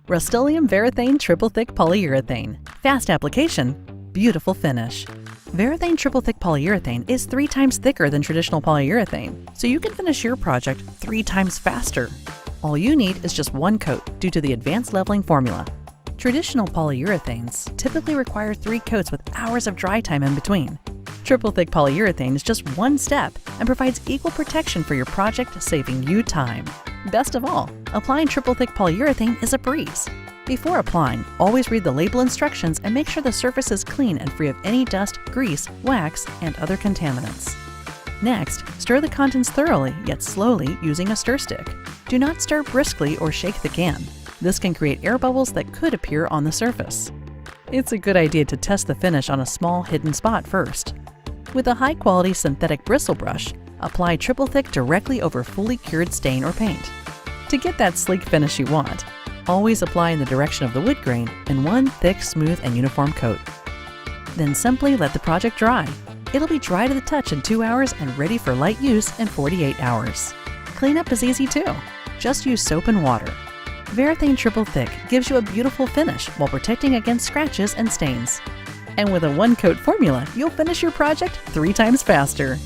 Rust-Oleum Varathane Triple Thick Polyurethane. Fast application, beautiful finish. Varathane Triple Thick Polyurethane is 3 times thicker than traditional polyurethane, so you can finish your project 3 times faster. All you need is just 1 coat due to the advanced leveling formula. Traditional polyurethanes typically require 3 coats with hours of dry time in between. Triple Thick Polyurethane is just 1 step and provides equal protection for your project, saving you time. Best of all, applying Triple Thick Polyurethane is a breeze. Before applying, always read the label instructions and make sure the surface is clean and free of any dust, grease, wax, and other contaminants. Next, stir the contents thoroughly, yet slowly, using a stir stick. Do not stir briskly or shake the can. This can create air bubbles that could appear on the surface. It's a good idea to test the finish on a small hidden spot first. With a high-quality synthetic bristle brush, apply Triple Thick directly over fully cured stain or paint. To get that sleek finish you want, always apply in the direction of the wood grain in 1 thick, smooth, and uniform coat. Then simply let the project dry. It'll be dry to the touch in 2 hours and ready for light use in 48 hours. Cleanup is easy too. Just use soap and water. Varathane Triple Thick gives you a beautiful finish while protecting against scratches and stains. And with a 1-coat formula, you'll finish your project 3 times faster.